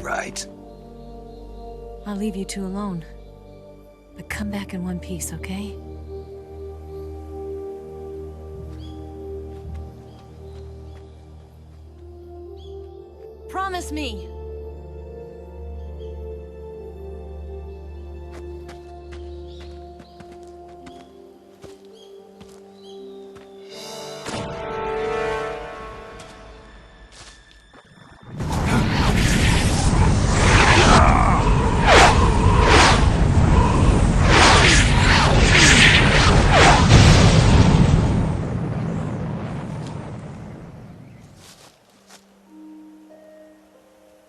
Right. I'll leave you two alone. But come back in one piece, okay? Promise me!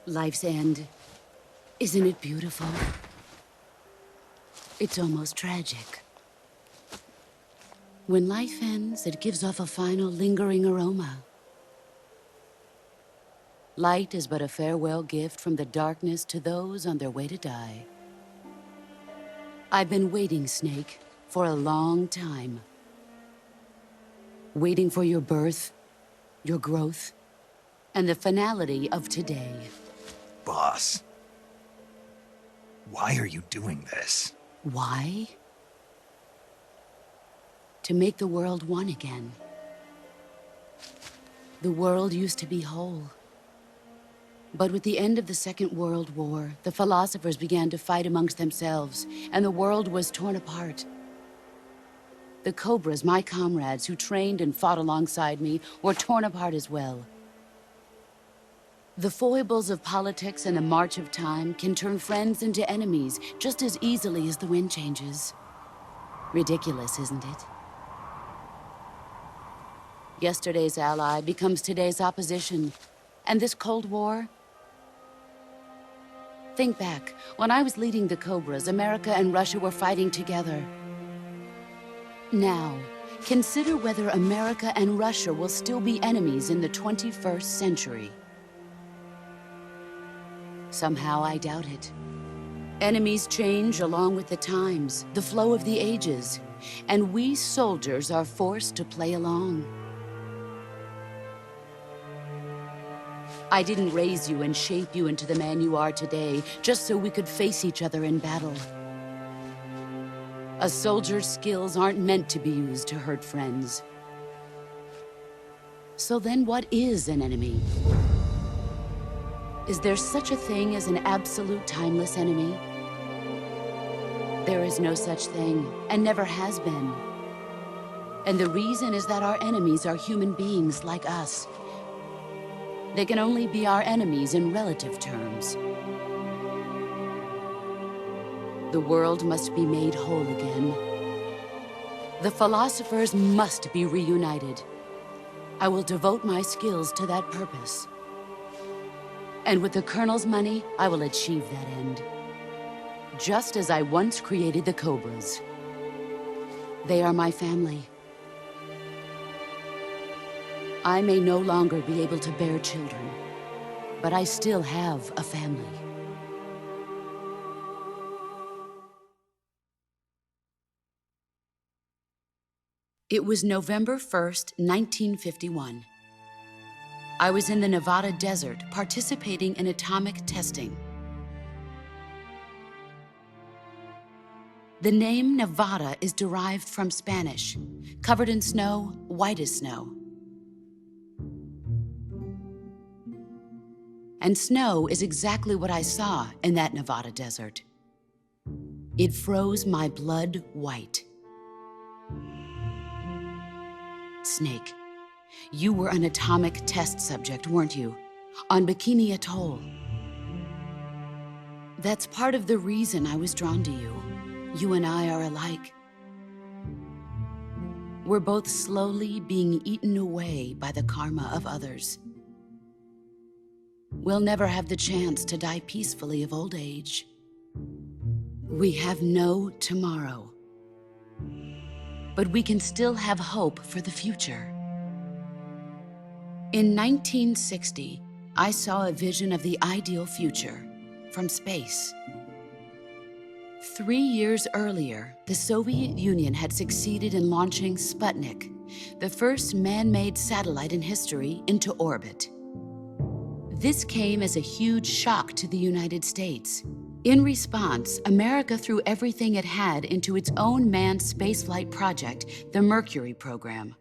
Life's end. Isn't it beautiful? It's almost tragic. When life ends, it gives off a final lingering aroma. Light is but a farewell gift from the darkness to those on their way to die. I've been waiting, Snake, for a long time. Waiting for your birth, your growth, and the finality of today. Boss. Why are you doing this? Why? To make the world one again. The world used to be whole. But with the end of the Second World War, the philosophers began to fight amongst themselves, and the world was torn apart. The Cobras, my comrades who trained and fought alongside me, were torn apart as well. The foibles of politics and the march of time can turn friends into enemies just as easily as the wind changes. Ridiculous, isn't it? Yesterday's ally becomes today's opposition. And this Cold War? Think back. When I was leading the Cobras, America and Russia were fighting together. Now, consider whether America and Russia will still be enemies in the 21st century. Somehow I doubt it. Enemies change along with the times, the flow of the ages, and we soldiers are forced to play along. I didn't raise you and shape you into the man you are today just so we could face each other in battle. A soldier's skills aren't meant to be used to hurt friends. So then what is an enemy? Is there such a thing as an absolute timeless enemy? There is no such thing, and never has been. And the reason is that our enemies are human beings like us. They can only be our enemies in relative terms. The world must be made whole again. The philosophers must be reunited. I will devote my skills to that purpose. And with the Colonel's money, I will achieve that end. Just as I once created the Cobras. They are my family. I may no longer be able to bear children, but I still have a family. It was November 1st, 1951. I was in the Nevada desert participating in atomic testing. The name Nevada is derived from Spanish, covered in snow, white as snow. And snow is exactly what I saw in that Nevada desert. It froze my blood white. Snake, you were an atomic test subject, weren't you? On Bikini Atoll. That's part of the reason I was drawn to you. You and I are alike. We're both slowly being eaten away by the karma of others. We'll never have the chance to die peacefully of old age. We have no tomorrow. But we can still have hope for the future. In 1960, I saw a vision of the ideal future from space. 3 years earlier, the Soviet Union had succeeded in launching Sputnik, the first man-made satellite in history, into orbit. This came as a huge shock to the United States. In response, America threw everything it had into its own manned spaceflight project, the Mercury program.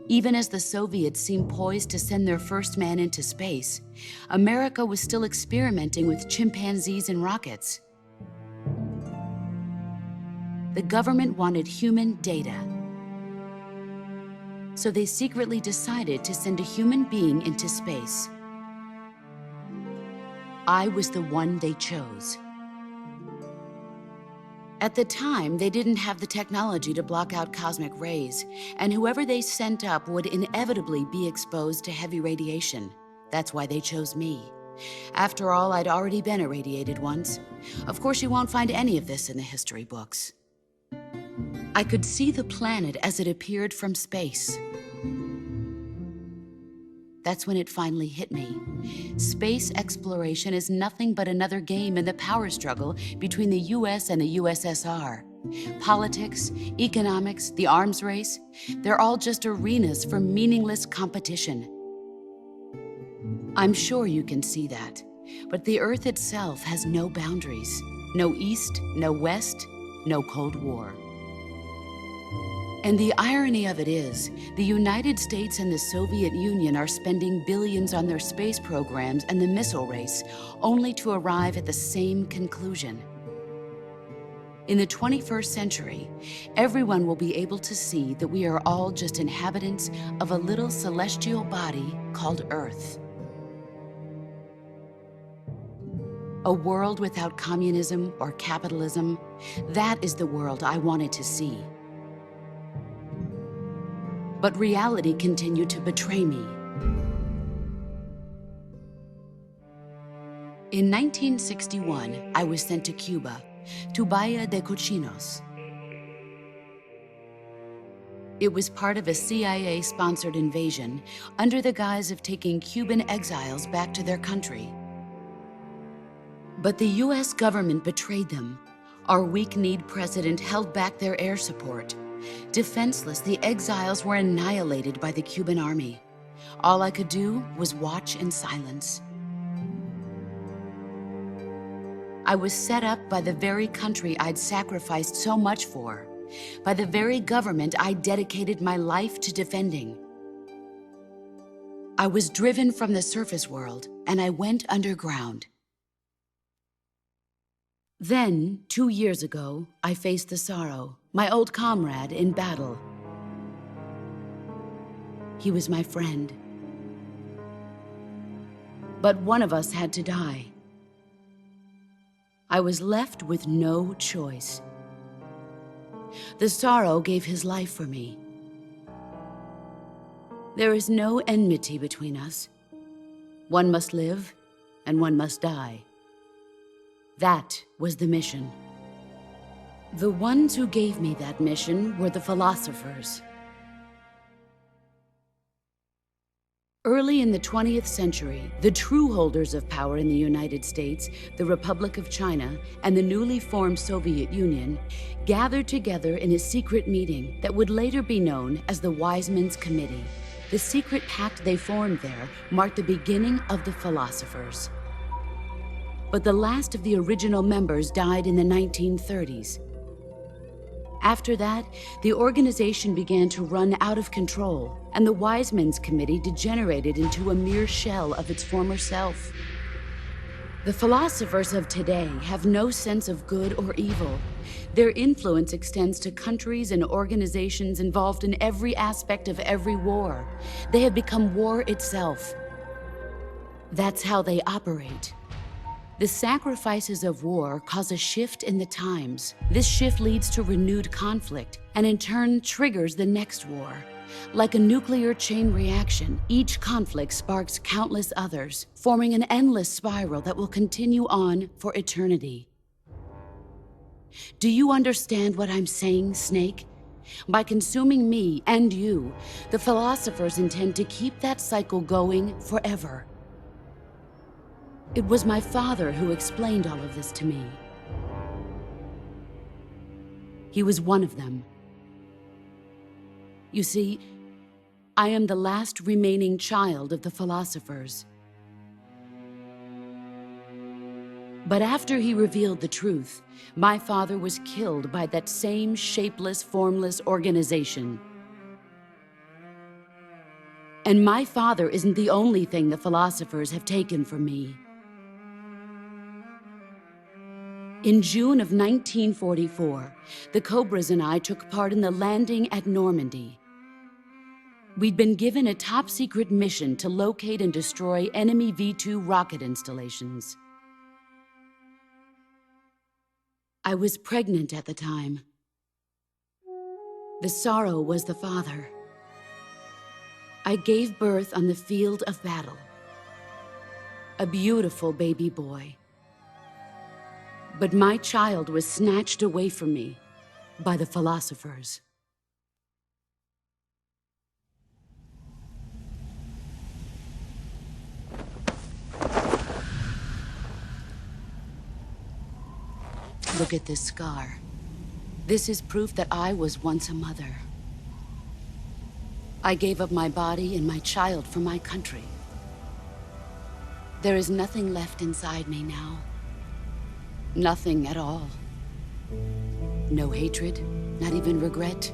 Even as the Soviets seemed poised to send their first man into space, America was still experimenting with chimpanzees and rockets. The government wanted human data, so they secretly decided to send a human being into space. I was the one they chose. At the time, they didn't have the technology to block out cosmic rays, and whoever they sent up would inevitably be exposed to heavy radiation. That's why they chose me. After all, I'd already been irradiated once. Of course, you won't find any of this in the history books. I could see the planet as it appeared from space. That's when it finally hit me. Space exploration is nothing but another game in the power struggle between the US and the USSR. Politics, economics, the arms race, they're all just arenas for meaningless competition. I'm sure you can see that, but the Earth itself has no boundaries. No East, no West, no Cold War. And the irony of it is, the United States and the Soviet Union are spending billions on their space programs and the missile race, only to arrive at the same conclusion. In the 21st century, everyone will be able to see that we are all just inhabitants of a little celestial body called Earth. A world without communism or capitalism, that is the world I wanted to see. But reality continued to betray me. In 1961, I was sent to Cuba, to Bahia de Cochinos. It was part of a CIA-sponsored invasion under the guise of taking Cuban exiles back to their country. But the US government betrayed them. Our weak-kneed president held back their air support. Defenseless, the exiles were annihilated by the Cuban army. All I could do was watch in silence. I was set up by the very country I'd sacrificed so much for, by the very government I dedicated my life to defending. I was driven from the surface world, and I went underground. Then, 2 years ago, I faced the Sorrow, my old comrade in battle. He was my friend. But one of us had to die. I was left with no choice. The Sorrow gave his life for me. There is no enmity between us. One must live, and one must die. That was the mission. The ones who gave me that mission were the philosophers. Early in the 20th century, the true holders of power in the United States, the Republic of China, and the newly formed Soviet Union gathered together in a secret meeting that would later be known as the Wiseman's Committee. The secret pact they formed there marked the beginning of the philosophers. But the last of the original members died in the 1930s. After that, the organization began to run out of control, and the Wiseman's Committee degenerated into a mere shell of its former self. The philosophers of today have no sense of good or evil. Their influence extends to countries and organizations involved in every aspect of every war. They have become war itself. That's how they operate. The sacrifices of war cause a shift in the times. This shift leads to renewed conflict, and in turn triggers the next war. Like a nuclear chain reaction, each conflict sparks countless others, forming an endless spiral that will continue on for eternity. Do you understand what I'm saying, Snake? By consuming me and you, the philosophers intend to keep that cycle going forever. It was my father who explained all of this to me. He was one of them. You see, I am the last remaining child of the philosophers. But after he revealed the truth, my father was killed by that same shapeless, formless organization. And my father isn't the only thing the philosophers have taken from me. In June of 1944, the Cobras and I took part in the landing at Normandy. We'd been given a top-secret mission to locate and destroy enemy V-2 rocket installations. I was pregnant at the time. The sorrow was the father. I gave birth on the field of battle. A beautiful baby boy. But my child was snatched away from me by the philosophers. Look at this scar. This is proof that I was once a mother. I gave up my body and my child for my country. There is nothing left inside me now. Nothing at all. No hatred, not even regret.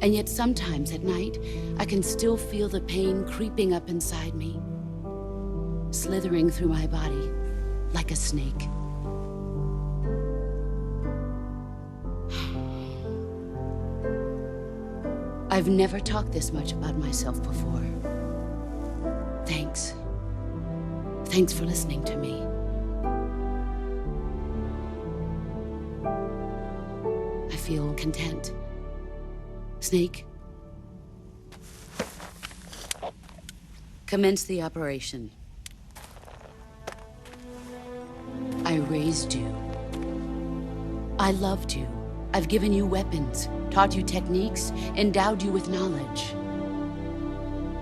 And yet sometimes at night, I can still feel the pain creeping up inside me, slithering through my body like a snake. I've never talked this much about myself before. Thanks. Thanks for listening to me. I feel content. Snake, commence the operation. I raised you. I loved you. I've given you weapons, taught you techniques, endowed you with knowledge.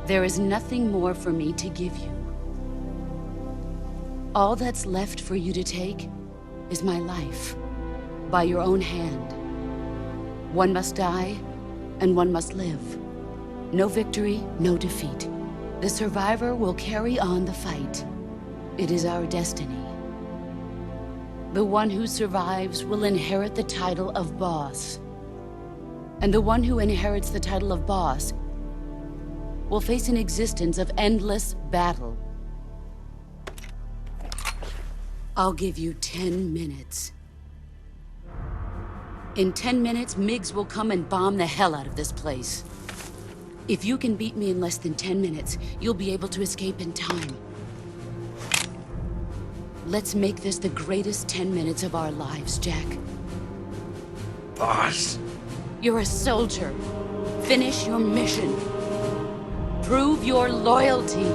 There is nothing more for me to give you. All that's left for you to take is my life, by your own hand. One must die, and one must live. No victory, no defeat. The survivor will carry on the fight. It is our destiny. The one who survives will inherit the title of boss. And the one who inherits the title of boss will face an existence of endless battle. I'll give you 10 minutes. In 10 minutes, MiGs will come and bomb the hell out of this place. If you can beat me in less than 10 minutes, you'll be able to escape in time. Let's make this the greatest 10 minutes of our lives, Jack. Boss. You're a soldier. Finish your mission. Prove your loyalty.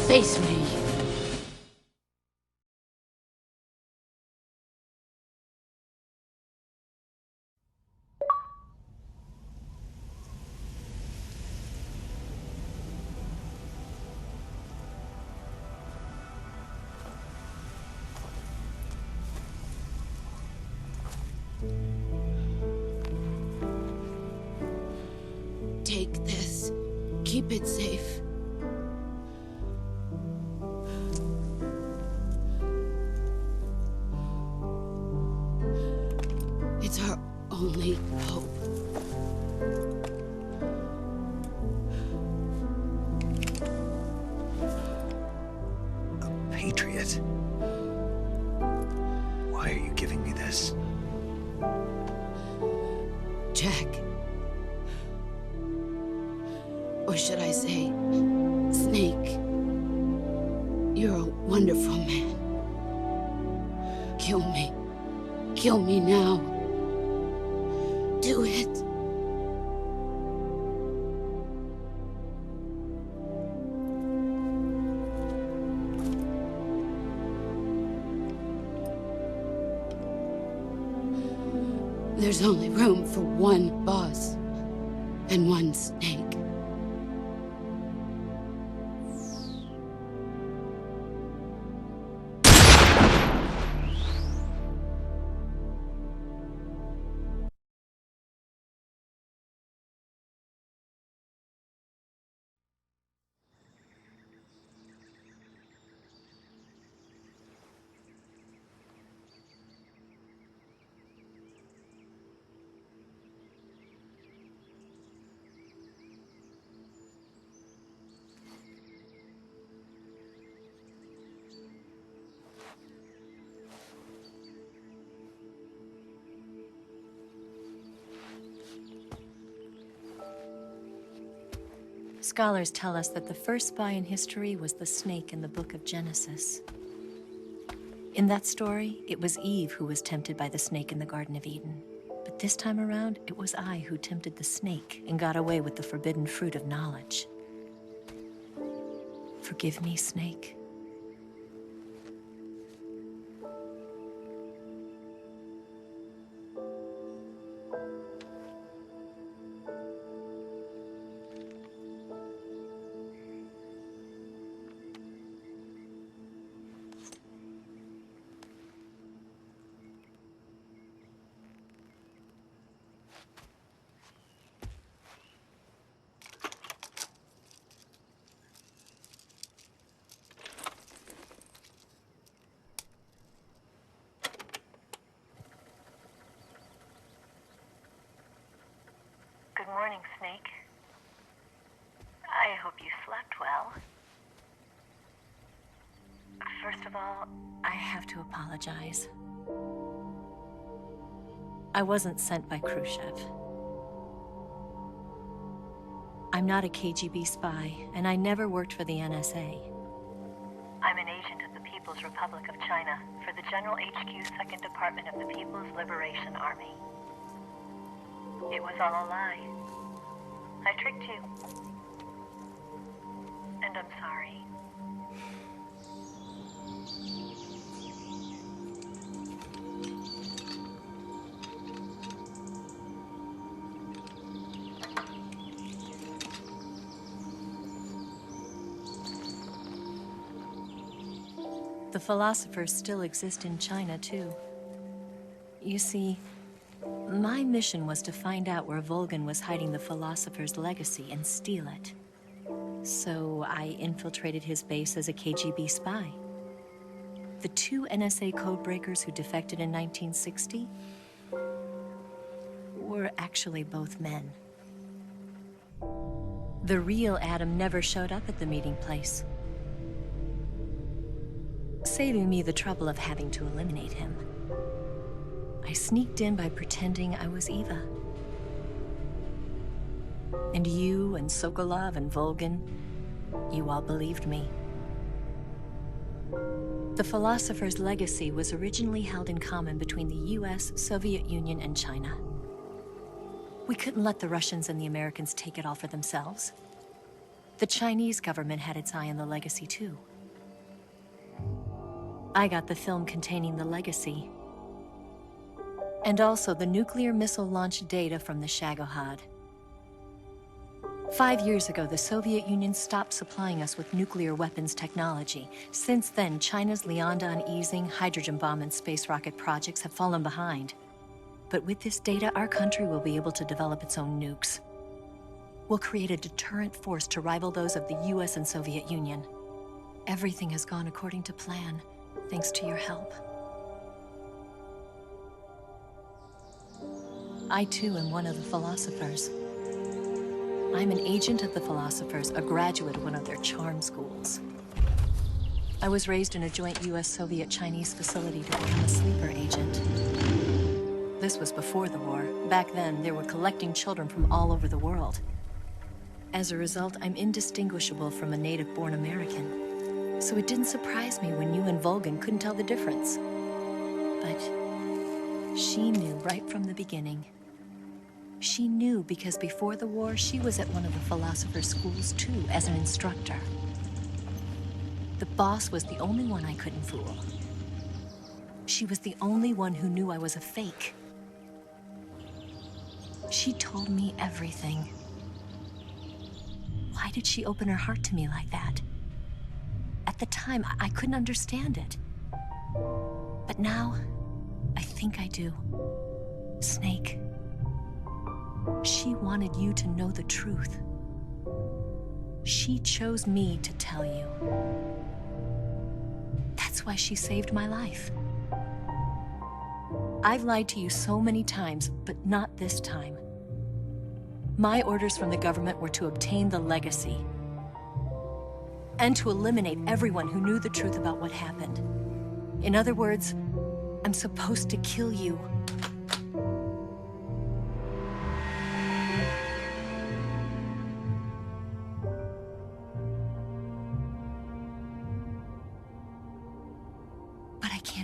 Face me. Take this. Keep it safe. It's our only hope. A patriot. Why are you giving me this? Jack. Or should I say, Snake. You're a wonderful man. Kill me. Kill me now. Do it. There's only room for one boss and one Snake. Scholars tell us that the first spy in history was the snake in the book of Genesis. In that story, it was Eve who was tempted by the snake in the Garden of Eden. But this time around, it was I who tempted the snake and got away with the forbidden fruit of knowledge. Forgive me, Snake. Good morning, Snake. I hope you slept well. First of all, I have to apologize. I wasn't sent by Khrushchev. I'm not a KGB spy, and I never worked for the NSA. I'm an agent of the People's Republic of China for the General HQ 2nd Department of the People's Liberation Army. It was all a lie. I tricked you. And I'm sorry. The philosophers still exist in China, too. You see, my mission was to find out where Volgin was hiding the philosopher's legacy and steal it. So I infiltrated his base as a KGB spy. The two NSA codebreakers who defected in 1960 were actually both men. The real Adam never showed up at the meeting place, saving me the trouble of having to eliminate him. I sneaked in by pretending I was Eva. And you and Sokolov and Volgin, you all believed me. The philosopher's legacy was originally held in common between the US, Soviet Union, and China. We couldn't let the Russians and the Americans take it all for themselves. The Chinese government had its eye on the legacy too. I got the film containing the legacy, and also the nuclear missile launch data from the Shagohod. 5 years ago, the Soviet Union stopped supplying us with nuclear weapons technology. Since then, China's Liaodong easing, hydrogen bomb, and space rocket projects have fallen behind. But with this data, our country will be able to develop its own nukes. We'll create a deterrent force to rival those of the US and Soviet Union. Everything has gone according to plan, thanks to your help. I too am one of the philosophers. I'm an agent of the philosophers, a graduate of one of their charm schools. I was raised in a joint US-Soviet-Chinese facility to become a sleeper agent. This was before the war. Back then, they were collecting children from all over the world. As a result, I'm indistinguishable from a native-born American. So it didn't surprise me when you and Volgin couldn't tell the difference. But she knew right from the beginning. She knew because before the war, she was at one of the philosopher's schools too, as an instructor. The boss was the only one I couldn't fool. She was the only one who knew I was a fake. She told me everything. Why did she open her heart to me like that? At the time, I couldn't understand it. But now, I think I do. Snake. She wanted you to know the truth. She chose me to tell you. That's why she saved my life. I've lied to you so many times, but not this time. My orders from the government were to obtain the legacy and to eliminate everyone who knew the truth about what happened. In other words, I'm supposed to kill you.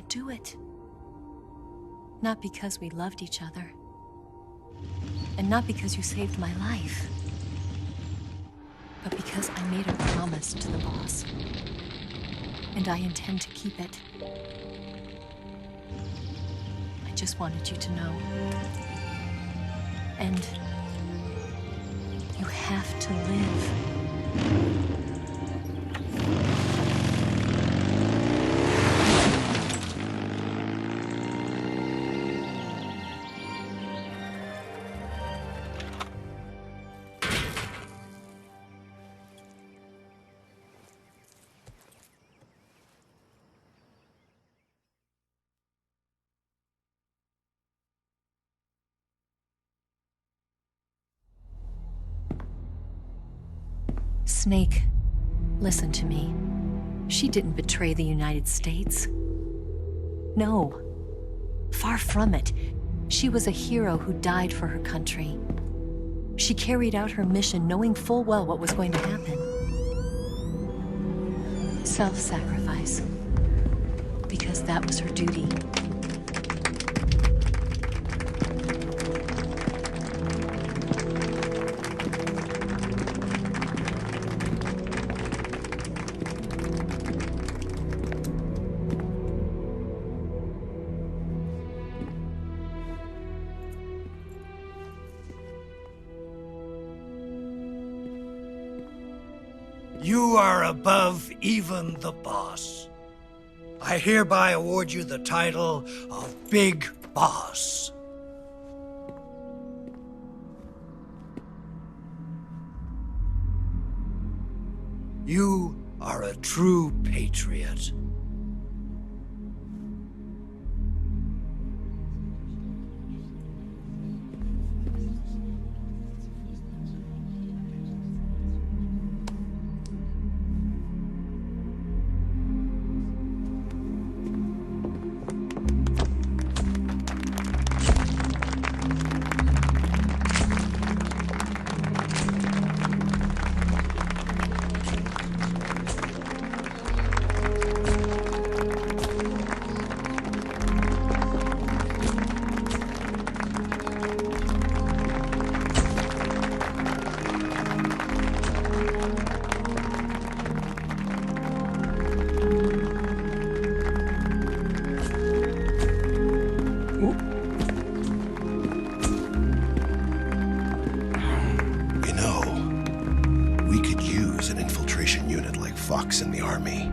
do it. Not because we loved each other. And not because you saved my life. But because I made a promise to the boss. And I intend to keep it. I just wanted you to know. And you have to live. Snake, listen to me. She didn't betray the United States. No. Far from it. She was a hero who died for her country. She carried out her mission knowing full well what was going to happen. Self-sacrifice. Because that was her duty. You are above even the boss. I hereby award you the title of Big Boss. You are a true patriot. Fox in the army.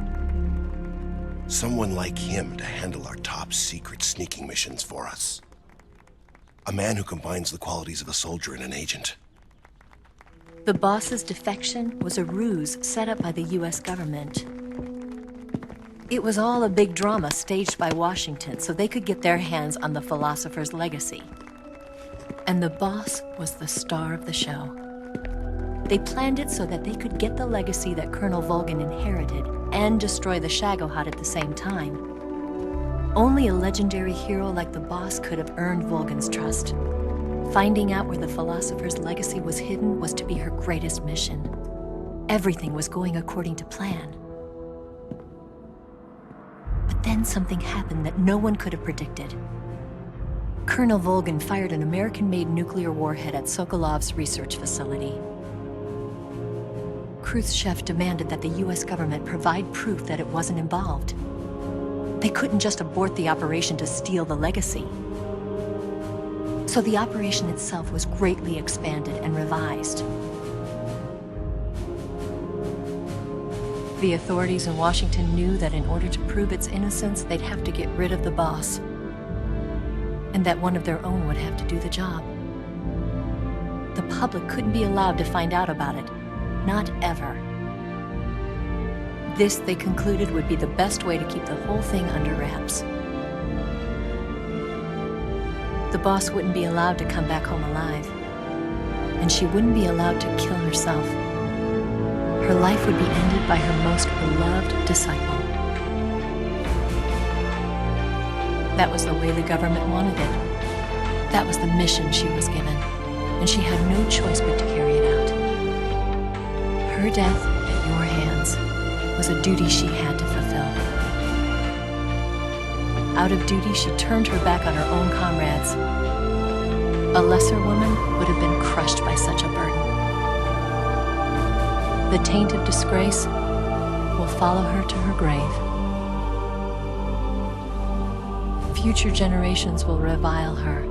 Someone like him to handle our top secret sneaking missions for us. A man who combines the qualities of a soldier and an agent. The boss's defection was a ruse set up by the US government. It was all a big drama staged by Washington so they could get their hands on the philosopher's legacy. And the boss was the star of the show. They planned it so that they could get the legacy that Colonel Volgin inherited and destroy the Shagohod at the same time. Only a legendary hero like the boss could have earned Volgin's trust. Finding out where the philosopher's legacy was hidden was to be her greatest mission. Everything was going according to plan. But then something happened that no one could have predicted. Colonel Volgin fired an American-made nuclear warhead at Sokolov's research facility. Khrushchev demanded that the US government provide proof that it wasn't involved. They couldn't just abort the operation to steal the legacy. So the operation itself was greatly expanded and revised. The authorities in Washington knew that in order to prove its innocence, they'd have to get rid of the boss. And that one of their own would have to do the job. The public couldn't be allowed to find out about it. Not ever. This, they concluded, would be the best way to keep the whole thing under wraps. The boss wouldn't be allowed to come back home alive. And she wouldn't be allowed to kill herself. Her life would be ended by her most beloved disciple. That was the way the government wanted it. That was the mission she was given. And she had no choice but to carry it out. Her death at your hands was a duty she had to fulfill. Out of duty, she turned her back on her own comrades. A lesser woman would have been crushed by such a burden. The taint of disgrace will follow her to her grave. Future generations will revile her.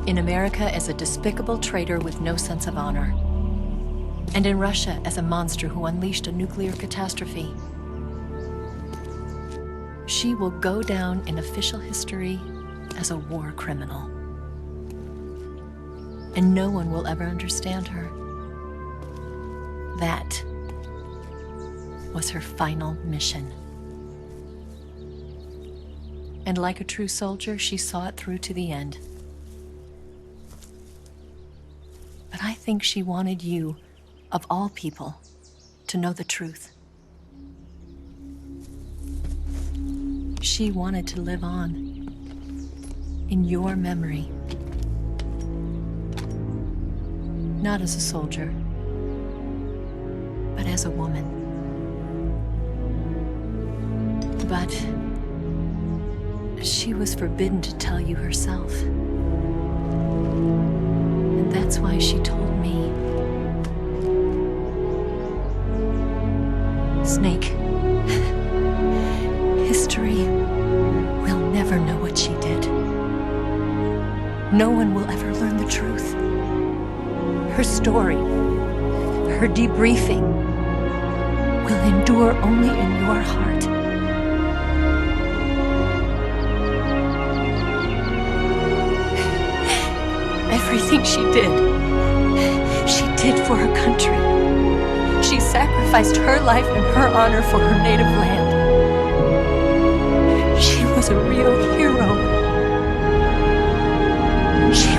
In America as a despicable traitor with no sense of honor. And in Russia as a monster who unleashed a nuclear catastrophe. She will go down in official history as a war criminal. And no one will ever understand her. That was her final mission. And like a true soldier, she saw it through to the end. But I think she wanted you, of all people, to know the truth. She wanted to live on in your memory. Not as a soldier, but as a woman. But she was forbidden to tell you herself. And that's why she told me. Snake, history will never know what she did. No one will ever learn the truth. Her story, her debriefing, will endure only in your heart. Everything she did for her country. She sacrificed her life and her honor for her native land. She was a real hero. She